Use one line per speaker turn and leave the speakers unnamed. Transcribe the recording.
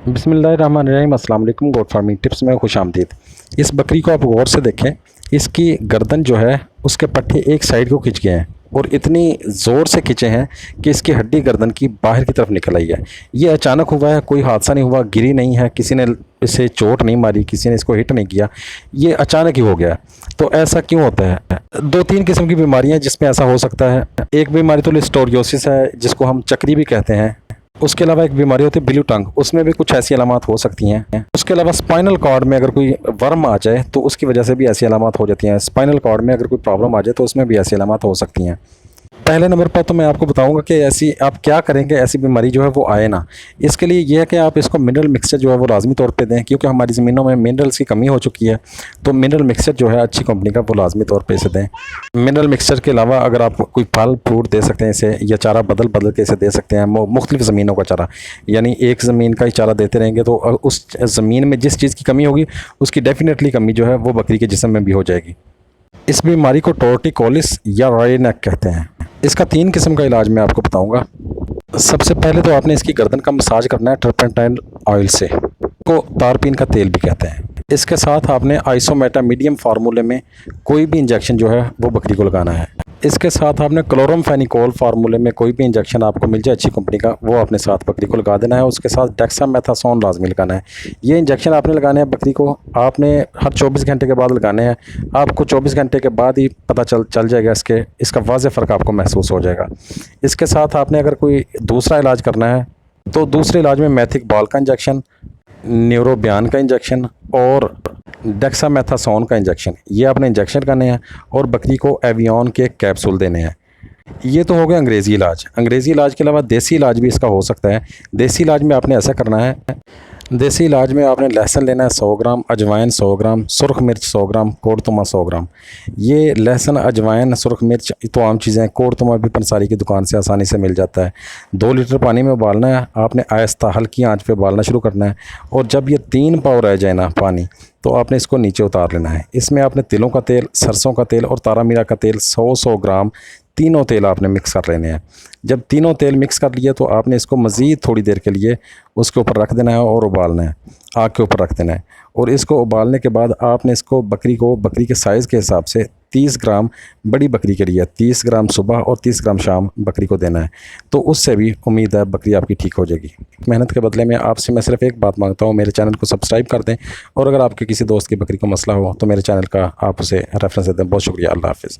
बिस्मिल्लाहिर्रहमानिर्रहीम, अस्सलाम वालेकुम। गोट फार्मिंग टिप्स में खुशामदीद। इस बकरी को आप गौर से देखें, इसकी गर्दन जो है उसके पट्टे एक साइड को खिंच गए हैं और इतनी ज़ोर से खिंचे हैं कि इसकी हड्डी गर्दन की बाहर की तरफ निकल आई है। ये अचानक हुआ है, कोई हादसा नहीं हुआ, गिरी नहीं है, किसी ने इसे चोट नहीं मारी, किसी ने इसको हिट नहीं किया, ये अचानक ही हो गया। तो ऐसा क्यों होता है? दो तीन किस्म की बीमारियां जिसमें ऐसा हो सकता है। एक बीमारी तो लिस्टोरियोसिस है, जिसको हम चक्री भी कहते हैं। उसके अलावा एक बीमारी होती है ब्लू टंग, उसमें भी कुछ ऐसी अलामात हो सकती हैं। उसके अलावा स्पाइनल कॉर्ड में अगर कोई वर्म आ जाए तो उसकी वजह से भी ऐसी अलामात हो जाती हैं। स्पाइनल कॉर्ड में अगर कोई प्रॉब्लम आ जाए तो उसमें भी ऐसी अलामात हो सकती हैं। पहले नंबर पर तो मैं आपको बताऊंगा कि ऐसी आप क्या करेंगे, ऐसी बीमारी जो है वो आए ना। इसके लिए ये है कि आप इसको मिनरल मिक्सचर जो है वो लाजमी तौर पे दें, क्योंकि हमारी ज़मीनों में मिनरल्स की कमी हो चुकी है। तो मिनरल मिक्सचर जो है अच्छी कंपनी का वो लाजमी तौर पे इसे दें। मिनरल मिक्सचर के अलावा अगर आप कोई फल फ्रूट दे सकते हैं इसे, या चारा बदल बदल के इसे दे सकते हैं। मुख्तलिफ ज़मीनों का चारा, यानी एक ज़मीन का ही चारा देते रहेंगे तो उस ज़मीन में जिस चीज़ की कमी होगी उसकी डेफिनेटली कमी जो है वो बकरी के जिस्म में भी हो जाएगी। इस बीमारी को टोर्टिकोलिस या रॉय नेक कहते हैं। इसका 3 किस्म का इलाज मैं आपको बताऊंगा। सबसे पहले तो आपने इसकी गर्दन का मसाज करना है टर्पेंटाइन ऑयल से, को तारपीन का तेल भी कहते हैं। इसके साथ आपने आइसोमेटा मीडियम फार्मूले में कोई भी इंजेक्शन जो है वो बकरी को लगाना है। इसके साथ आपने क्लोरमफेनिकोल फार्मूले में कोई भी इंजेक्शन आपको मिल जाए अच्छी कंपनी का, वो अपने साथ बकरी को लगा देना है। उसके साथ डेक्सामेथासोन लाजमी लगाना है। ये इंजेक्शन आपने लगाने हैं बकरी को, आपने हर 24 घंटे के बाद लगाने हैं। आपको 24 घंटे के बाद ही पता चल जाएगा इसका वाज़ेह फ़र्क आपको महसूस हो जाएगा। इसके साथ आपने अगर कोई दूसरा इलाज करना है तो दूसरे इलाज में मैथिक बाल का इंजेक्शन, न्यूरोबियान का इंजेक्शन और डेक्सामेथासोन का इंजेक्शन, ये आपने इंजेक्शन करने हैं और बकरी को एवियन के कैप्सूल देने हैं। ये तो हो गया अंग्रेज़ी इलाज। अंग्रेज़ी इलाज के अलावा देसी इलाज भी इसका हो सकता है। देसी इलाज में आपने ऐसा करना है, देसी इलाज में आपने लहसुन लेना है 100 ग्राम, अजवाइन 100 ग्राम, सुरख मिर्च 100 ग्राम, कोड़तुमा 100 ग्राम। ये लहसुन, अजवाइन, सुरख मिर्च तो आम चीज़ें हैं। कोड़तुमा भी पंसारी की दुकान से आसानी से मिल जाता है। 2 लीटर पानी में उबालना है आपने, आहिस्ता हल्की आंच पे उबालना शुरू करना है। और जब ये 3 पाव रह जाए ना पानी, तो आपने इसको नीचे उतार लेना है। इसमें आपने तिलों का तेल, सरसों का तेल और तारा मीरा का तेल 100-100 ग्राम, तीनों तेल आपने मिक्स कर लेने हैं। जब तीनों तेल मिक्स कर लिए तो आपने इसको मज़ीद थोड़ी देर के लिए उसके ऊपर रख देना है और उबालना है, आग के ऊपर रख देना है। और इसको उबालने के बाद आपने इसको बकरी के साइज़ के हिसाब से 30 ग्राम, बड़ी बकरी के लिए 30 ग्राम सुबह और 30 ग्राम शाम बकरी को देना है। तो उससे भी उम्मीद है बकरी आपकी ठीक हो जाएगी। मेहनत के बदले में आपसे मैं सिर्फ एक बात मांगता हूँ, मेरे चैनल को सब्सक्राइब कर दें और अगर आपके किसी दोस्त की बकरी को मसला हो तो मेरे चैनल का आप उसे रेफरेंस दे दें। बहुत शुक्रिया। अल्लाह हाफ़िज़।